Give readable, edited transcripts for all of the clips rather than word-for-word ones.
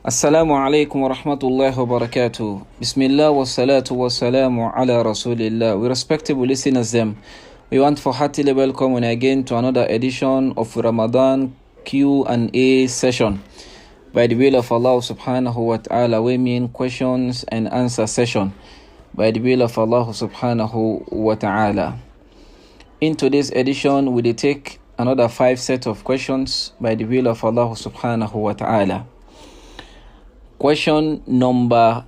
Assalamu alaikum wa rahmatullahi wa barakatuh. Bismillah wa salatu wa salamu ala rasulillah. We respectable listeners them. We want for heartily welcome again to another edition of Ramadan Q&A session. By the will of Allah subhanahu wa ta'ala, we mean questions and answer session. By the will of Allah subhanahu wa ta'ala. In today's edition, we will take another 5 sets of questions by the will of Allah subhanahu wa ta'ala. Question number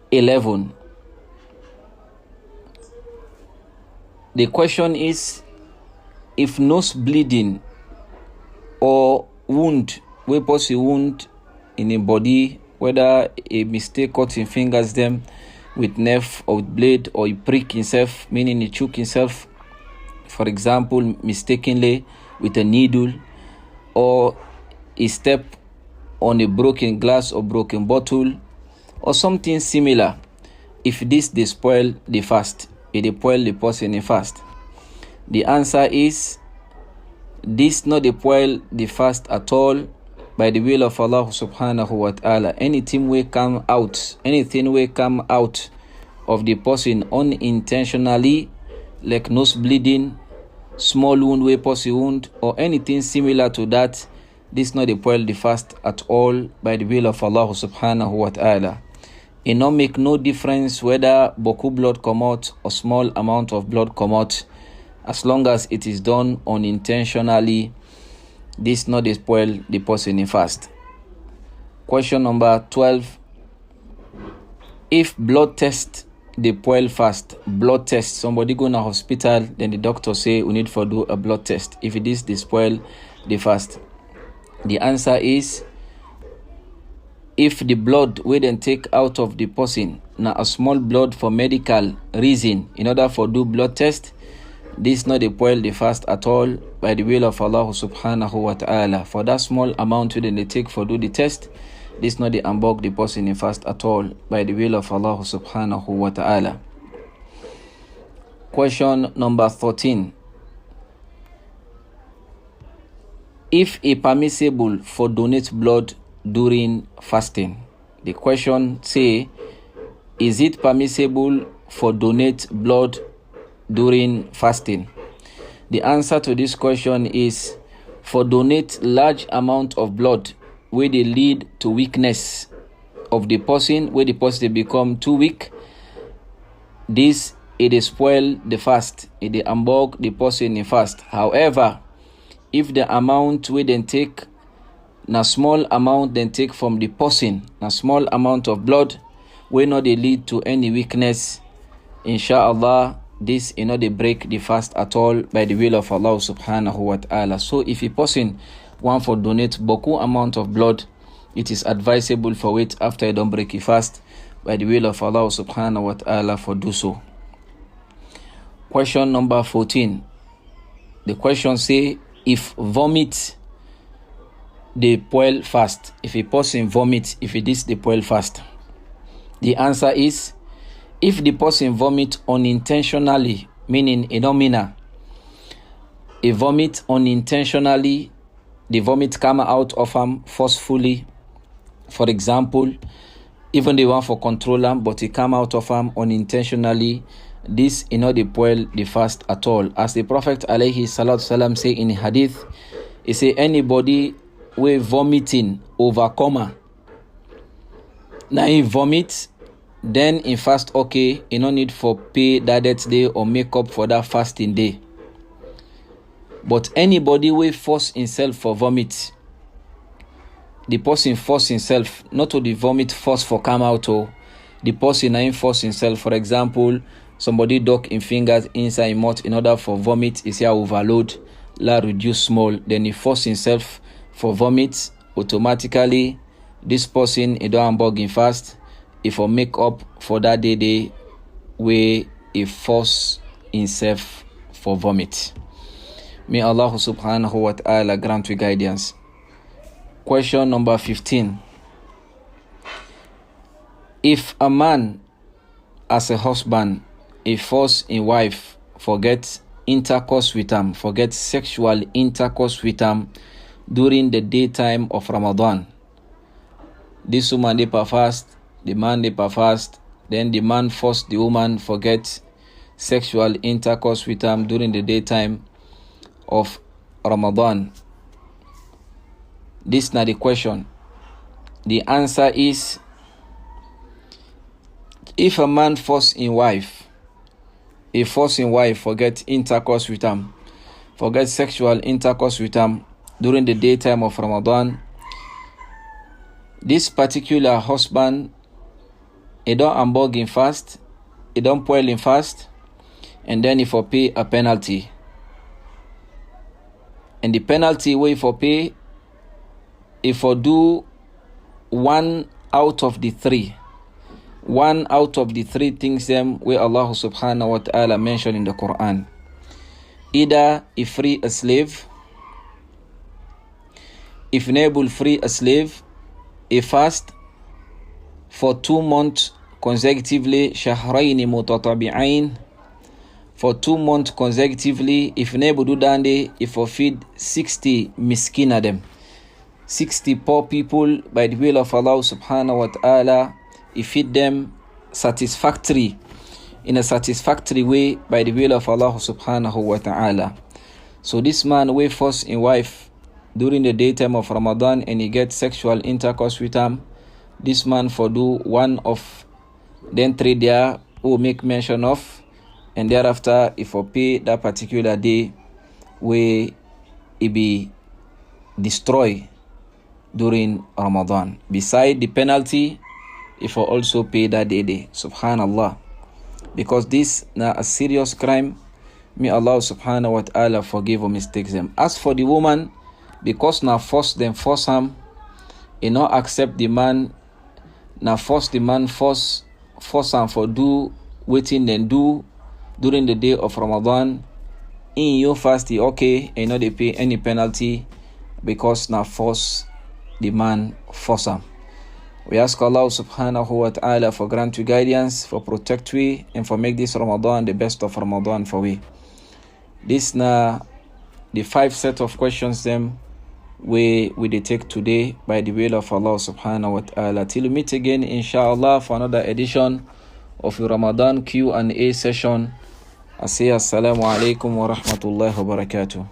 11. The question is, if nose bleeding or wound, we pose a wound in a body, whether a mistake cut in fingers them with knife or with blade, or he prick himself, meaning he choke himself, for example, mistakenly with a needle, or he step on a broken glass or broken bottle or something similar. If this they spoil the fast, it they spoil the person in fast. The answer is this not they spoil the fast at all by the will of Allah subhanahu wa ta'ala. Anything will come out of the person unintentionally, like nose bleeding, small wound, way pussy wound, or anything similar to that, this not the spoil the fast at all by the will of Allah subhanahu wa ta'ala. It not make no difference whether boku blood come out or small amount of blood come out, as long as it is done unintentionally. This not the spoil the person in fast. Question number 12. If blood test the spoil fast, blood test, somebody go to hospital, then the doctor say we need for do a blood test. If it is the spoil the fast. The answer is, if the blood we then take out of the person, now a small blood for medical reason, in order for do blood test, this not the spoil the fast at all by the will of Allah subhanahu wa ta'ala. For that small amount we then they take for do the test, this not the unbog the person in fast at all by the will of Allah subhanahu wa ta'ala. Question number 13. If it permissible for donate blood during fasting? The question say, is it permissible for donate blood during fasting? The answer to this question is, for donate large amount of blood where they lead to weakness of the person, where the person become too weak, this it is spoil the fast, it is unbog the person in fast. However, if the amount we then take, na small amount then take from the person, na small amount of blood, will not they lead to any weakness, inshallah, this not they break the fast at all by the will of Allah subhanahu wa ta'ala. So if a person want for donate boku amount of blood, it is advisable for it after you don't break a fast by the will of Allah subhanahu wa ta'ala for do so. Question number 14. The question say, if vomit the spoil fast, if a person vomit, if it is the spoil fast? The answer is, if the person vomit unintentionally, meaning a vomit unintentionally, the vomit come out of him forcefully, for example, even the one for control him, but it come out of him unintentionally, this is not the spoil the fast at all. As the Prophet alayhi salatu salam say in hadith, he say anybody we vomiting overcomer, now he vomit, then in fast okay, he no need for pay that day or make up for that fasting day. But anybody we force himself for vomit, the person force himself, not to the vomit force for come out, or the person na force himself. For example, somebody duck in fingers inside his mouth in order for vomit, is here overload, la reduce small, then he force himself for vomit, automatically this person he don't bug in fast, if for make up for that day where he force himself for vomit. May Allah subhanahu wa ta'ala grant you guidance. Question number 15. If a man as a husband, a force in wife forget intercourse with him, forget sexual intercourse with him during the daytime of Ramadan, This woman they fast, the man they fast, then the man forced the woman forget sexual intercourse with him during the daytime of Ramadan. This is not the question. The answer is, if a man force his wife, forget intercourse with him, forget sexual intercourse with him during the daytime of Ramadan, this particular husband, he don't embark in fast, he don't spoil in fast, and then he for pay a penalty. And the penalty way for pay, if for do one out of the three things them where Allah subhanahu wa ta'ala mentioned in the Quran. Either if free a slave, if enable free a slave, a fast for 2 months consecutively, shahrayn mutatabi'ain, for 2 months consecutively, if enable do dande, if for feed 60 miskina them, 60 poor people by the will of Allah subhanahu wa ta'ala, if feed them in a satisfactory way by the will of Allah subhanahu wa ta'ala. So this man way force in wife during the daytime of Ramadan and he gets sexual intercourse with him, this man for do one of then 3 there who make mention of, and thereafter if for pay that particular day where it be destroyed during Ramadan. Beside the penalty, if for also pay that day. Subhanallah. Because this now a serious crime. May Allah subhanahu wa ta'ala forgive or mistakes them. As for the woman, because now force him, he not accept the man, now force the man, force him for do waiting then do during the day of Ramadan. In your fast, okay, and not they pay any penalty because now force the man force him. We ask Allah subhanahu wa ta'ala for grant you guidance, for protect we, and for make this Ramadan the best of Ramadan for we. This na the 5 set of questions them we take today by the will of Allah subhanahu wa ta'ala. Till we meet again inshallah for another edition of your Ramadan Q&A session. I say assalamu alaikum wa rahmatullahi wa barakatuh.